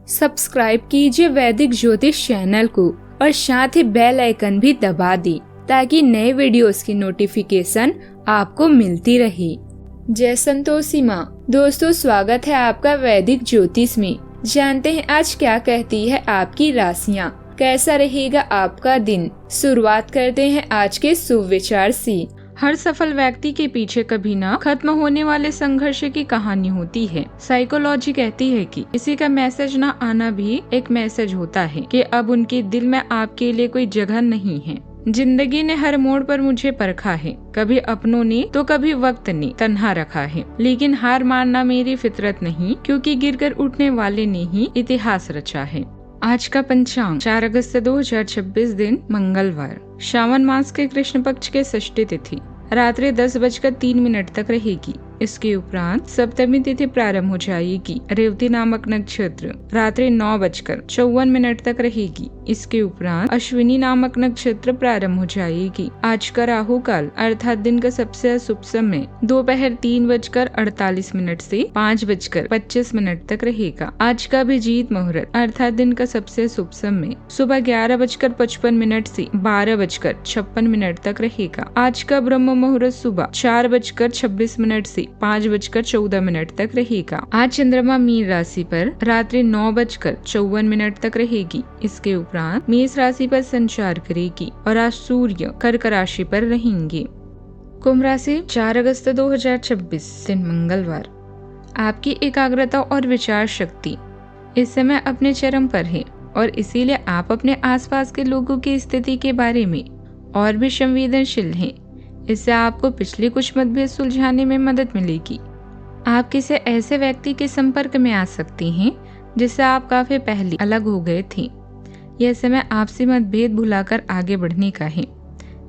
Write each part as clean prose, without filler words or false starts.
Subscribe कीजिए वैदिक ज्योतिष चैनल को और साथ ही बेल आइकन भी दबा दी ताकि नए वीडियोस की नोटिफिकेशन आपको मिलती रहे। जय संतोषी माँ। दोस्तों, स्वागत है आपका वैदिक ज्योतिष में। जानते हैं आज क्या कहती है आपकी राशियाँ, कैसा रहेगा आपका दिन। शुरुआत करते हैं आज के शुभ विचार से। हर सफल व्यक्ति के पीछे कभी ना खत्म होने वाले संघर्ष की कहानी होती है। साइकोलॉजी कहती है कि किसी का मैसेज ना आना भी एक मैसेज होता है कि अब उनके दिल में आपके लिए कोई जगह नहीं है। जिंदगी ने हर मोड़ पर मुझे परखा है, कभी अपनों ने तो कभी वक्त ने तन्हा रखा है, लेकिन हार मानना मेरी फितरत नहीं, क्योंकि गिरकर उठने वाले ने ही इतिहास रचा है। आज का पंचांग 4 अगस्त 2026 दिन मंगलवार, श्रावण मास के कृष्ण पक्ष के षष्ठी तिथि रात्रि 10:03 तक रहेगी। इसके उपरांत सप्तमी तिथि प्रारंभ हो जाएगी। रेवती नामक नक्षत्र रात्रि 9:54 तक रहेगी। इसके उपरांत अश्विनी नामक नक्षत्र प्रारंभ हो जाएगी। आज का राहु काल अर्थात दिन का सबसे अशुभ समय दोपहर 3:48 से 5:25 तक रहेगा। आज का अभिजीत मुहूर्त अर्थात दिन का सबसे शुभ समय सुबह 11:55 से 12:56 तक रहेगा। आज का ब्रह्म मुहूर्त सुबह 4:26 से 5:14 तक रहेगा। आज चंद्रमा मीन राशि पर रात्रि 9:54 तक रहेगी। इसके उपरांत मेष राशि पर संचार करेगी और आज सूर्य कर्क राशि पर रहेंगे। कुंभ राशि 4 अगस्त 2026 दिन मंगलवार, आपकी एकाग्रता और विचार शक्ति इस समय अपने चरम पर है और इसीलिए आप अपने आसपास के लोगों की स्थिति के बारे में और भी संवेदनशील हैं। इससे आपको पिछले कुछ मतभेद सुलझाने में मदद मिलेगी। आप किसी ऐसे व्यक्ति के संपर्क में आ सकती हैं जिससे आप काफी पहले अलग हो गए थे। यह समय आपसी मतभेद भुलाकर आगे बढ़ने का है।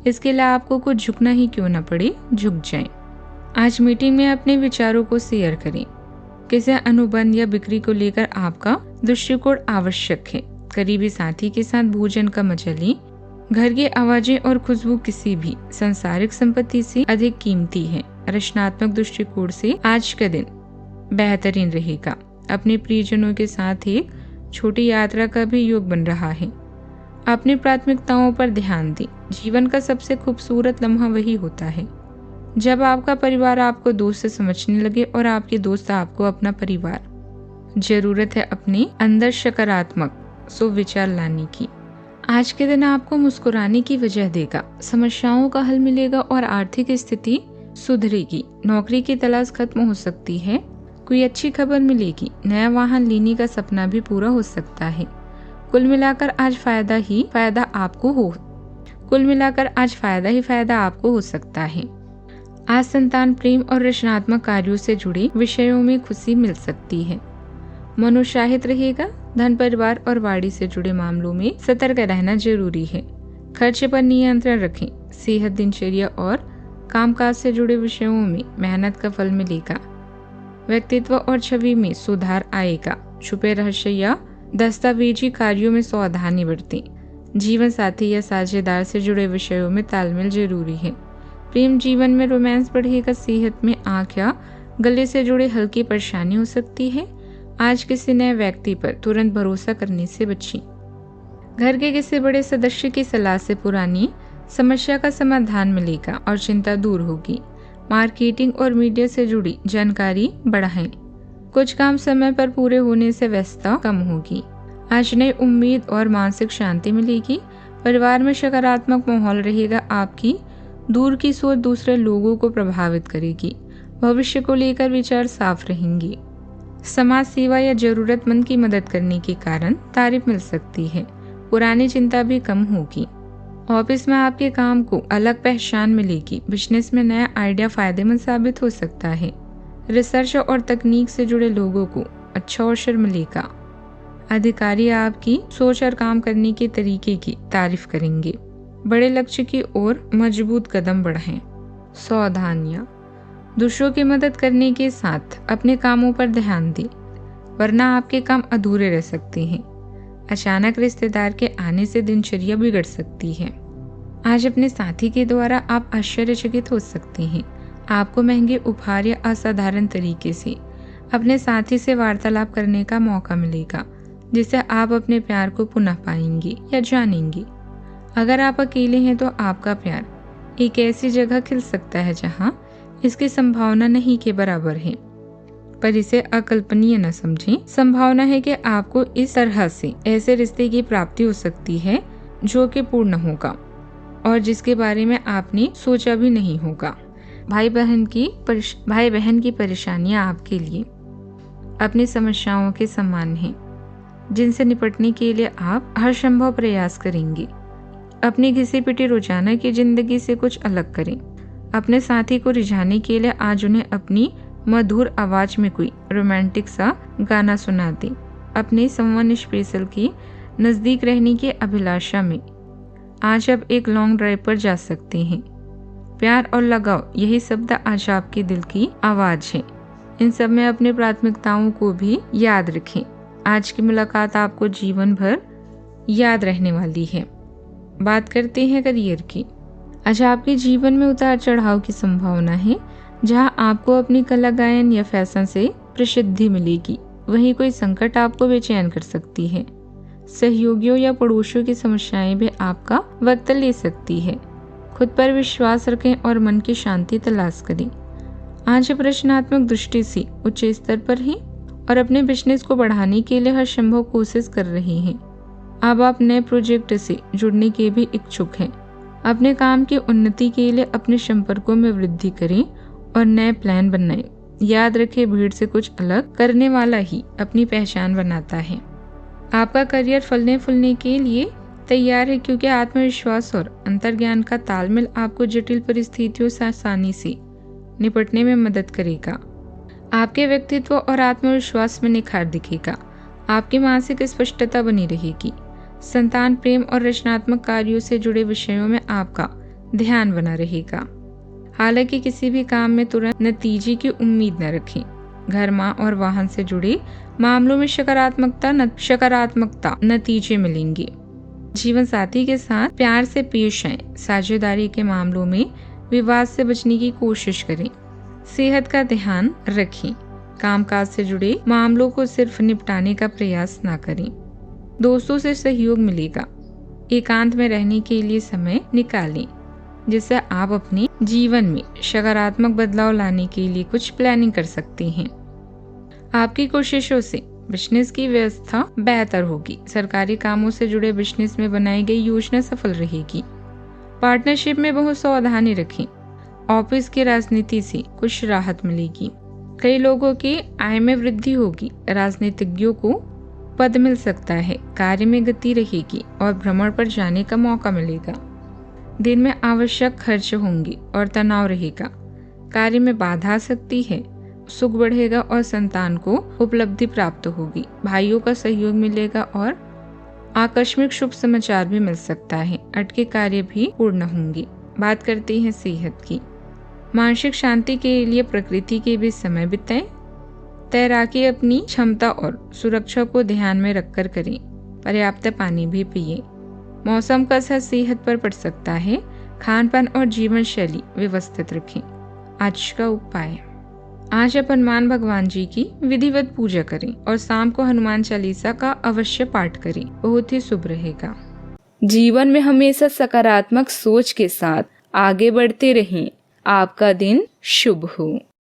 इसके लिए आपको कुछ झुकना ही क्यों न पड़े, झुक जाएं। आज मीटिंग में अपने विचारों को शेयर करें। किसी अनुबंध या बिक्री को लेकर आपका दृष्टिकोण आवश्यक है। करीबी साथी के साथ भोजन का मजा लें। घर की आवाजें और खुशबू किसी भी सांसारिक संपत्ति से अधिक कीमती है। रचनात्मक दृष्टिकोण से आज का दिन बेहतरीन रहेगा। अपने प्रियजनों के साथ एक छोटी यात्रा का भी योग बन रहा है। अपनी प्राथमिकताओं पर ध्यान दें। जीवन का सबसे खूबसूरत लम्हा वही होता है जब आपका परिवार आपको दोस्त समझने लगे और आपके दोस्त आपको अपना परिवार। जरूरत है अपने अंदर सकारात्मक विचार लाने की। आज के दिन आपको मुस्कुराने की वजह देगा। समस्याओं का हल मिलेगा और आर्थिक स्थिति सुधरेगी। नौकरी की तलाश खत्म हो सकती है। कोई अच्छी खबर मिलेगी। नया वाहन लेने का सपना भी पूरा हो सकता है। कुल मिलाकर आज फायदा ही फायदा आपको हो सकता है। आज संतान, प्रेम और रचनात्मक कार्यों से जुड़े विषयों में खुशी मिल सकती है। मनोत्साहित रहेगा। धन, परिवार और वाणी से जुड़े मामलों में सतर्क रहना जरूरी है। खर्चे पर नियंत्रण रखें। सेहत, दिनचर्या और कामकाज से जुड़े विषयों में मेहनत का फल मिलेगा। व्यक्तित्व और छवि में सुधार आएगा। छुपे रहस्य या दस्तावेजी कार्यों में सावधानी बरतें। जीवन साथी या साझेदार से जुड़े विषयों में तालमेल जरूरी है। प्रेम जीवन में रोमांस बढ़ेगा। सेहत में आँख या गले से जुड़े हल्की परेशानी हो सकती है। आज किसी नए व्यक्ति पर तुरंत भरोसा करने से बचें। घर के किसी बड़े सदस्य की सलाह से पुरानी समस्या का समाधान मिलेगा और चिंता दूर होगी। मार्केटिंग और मीडिया से जुड़ी जानकारी बढ़ाएं। कुछ काम समय पर पूरे होने से व्यस्तता कम होगी। आज नई उम्मीद और मानसिक शांति मिलेगी। परिवार में सकारात्मक माहौल रहेगा। आपकी दूर की सोच दूसरे लोगों को प्रभावित करेगी। भविष्य को लेकर विचार साफ रहेंगे। समाज सेवा या जरूरतमंद की मदद करने के कारण तारीफ मिल सकती है। पुरानी चिंता भी कम होगी। ऑफिस में आपके काम को अलग पहचान मिलेगी। बिजनेस में नया आइडिया फायदेमंद साबित हो सकता है। रिसर्च और तकनीक से जुड़े लोगों को अच्छा अवसर मिलेगा। अधिकारी आपकी सोच और काम करने के तरीके की तारीफ करेंगे। बड़े लक्ष्य की ओर मजबूत कदम बढ़ाएं। सावधानियां। दूसरों की मदद करने के साथ अपने कामों पर ध्यान दें, वरना आपके काम अधूरे रह सकते हैं। अचानक रिश्तेदार के आने से दिनचर्या बिगड़ सकती है। आज अपने साथी के द्वारा आप आश्चर्यचकित हो सकते हैं। आपको महंगे उपहार या असाधारण तरीके से अपने साथी से वार्तालाप करने का मौका मिलेगा। जिससे आप अपने प्यार को पुनः पाएंगे या जानेंगे। अगर आप अकेले हैं तो आपका प्यार एक ऐसी जगह खिल सकता है जहां इसकी संभावना नहीं के बराबर है, पर इसे अकल्पनीय न समझें। संभावना है कि आपको इस तरह से ऐसे रिश्ते की प्राप्ति हो सकती है जो कि पूर्ण होगा और जिसके बारे में आपने सोचा भी नहीं होगा। भाई बहन की परेशानियां आपके लिए अपनी समस्याओं के समान हैं, जिनसे निपटने के लिए आप हर संभव प्रयास करेंगे। अपनी घिसी पिटी रोजाना की जिंदगी से कुछ अलग करें। अपने साथी को रिझाने के लिए आज उन्हें अपनी मधुर आवाज में कोई रोमांटिक सा गाना सुना दें। अपने समवन स्पेशल की नजदीक रहने की अभिलाषा में आज आप एक लॉन्ग ड्राइव पर जा सकते हैं। प्यार और लगाव, यही शब्द आज आपके दिल की आवाज है। इन सब में अपनी प्राथमिकताओं को भी याद रखें। आज की मुलाकात आपको जीवन भर याद रहने वाली है। बात करते हैं करियर की। आज आपके जीवन में उतार चढ़ाव की संभावना है। जहां आपको अपनी कला, गायन या फैशन से प्रसिद्धि मिलेगी, वहीं कोई संकट आपको बेचैन कर सकती है। सहयोगियों या पड़ोसियों की समस्याएं भी आपका वक्त ले सकती है। खुद पर विश्वास रखें और मन की शांति तलाश करें। आज आप रचनात्मक दृष्टि से उच्च स्तर पर हैं और अपने बिजनेस को बढ़ाने के लिए हर संभव कोशिश कर रहे हैं। अब आप नए प्रोजेक्ट से जुड़ने के भी इच्छुक हैं। अपने काम की उन्नति के लिए अपने संपर्कों में वृद्धि करें और नए प्लान बनाएं। याद रखें, भीड़ से कुछ अलग करने वाला ही अपनी पहचान बनाता है। आपका करियर फलने फूलने के लिए तैयार है, क्योंकि आत्मविश्वास और अंतर्ज्ञान का तालमेल आपको जटिल परिस्थितियों से आसानी से निपटने में मदद करेगा। आपके व्यक्तित्व और आत्मविश्वास में निखार दिखेगा। आपकी मानसिक स्पष्टता बनी रहेगी। संतान, प्रेम और रचनात्मक कार्यों से जुड़े विषयों में आपका ध्यान बना रहेगा। हालांकि किसी भी काम में तुरंत नतीजे की उम्मीद न रखें। घर, मां और वाहन से जुड़े मामलों में सकारात्मकता नतीजे मिलेंगे। जीवन साथी के साथ प्यार से पेश आएं। साझेदारी के मामलों में विवाद से बचने की कोशिश करें। सेहत का ध्यान रखें। कामकाज से जुड़े मामलों को सिर्फ निपटाने का प्रयास न करें। दोस्तों से सहयोग मिलेगा। एकांत में रहने के लिए समय निकालें, जिससे आप अपने जीवन में सकारात्मक बदलाव लाने के लिए कुछ प्लानिंग कर सकते हैं। आपकी कोशिशों से बिजनेस की व्यवस्था बेहतर होगी। सरकारी कामों से जुड़े बिजनेस में बनाई गई योजना सफल रहेगी। पार्टनरशिप में बहुत सावधानी रखें। ऑफिस की राजनीति से कुछ राहत मिलेगी। कई लोगों की आय में वृद्धि होगी। राजनीतिज्ञों को पद मिल सकता है। कार्य में गति रहेगी और भ्रमण पर जाने का मौका मिलेगा। दिन में आवश्यक खर्च होंगे और तनाव रहेगा। कार्य में बाधा आ सकती है। सुख बढ़ेगा और संतान को उपलब्धि प्राप्त होगी। भाइयों का सहयोग मिलेगा और आकस्मिक शुभ समाचार भी मिल सकता है। अटके कार्य भी पूर्ण होंगे। बात करते हैं सेहत की। मानसिक शांति के लिए प्रकृति के भी समय बिताएं। तैराकी अपनी क्षमता और सुरक्षा को ध्यान में रखकर करें। पर्याप्त पानी भी पिए। मौसम का असर सेहत पर पड़ सकता है। खान पान और जीवन शैली व्यवस्थित रखें। आज का उपाय, आज आप हनुमान भगवान जी की विधिवत पूजा करें और शाम को हनुमान चालीसा का अवश्य पाठ करें। बहुत ही शुभ रहेगा। जीवन में हमेशा सकारात्मक सोच के साथ आगे बढ़ते रहें। आपका दिन शुभ हो।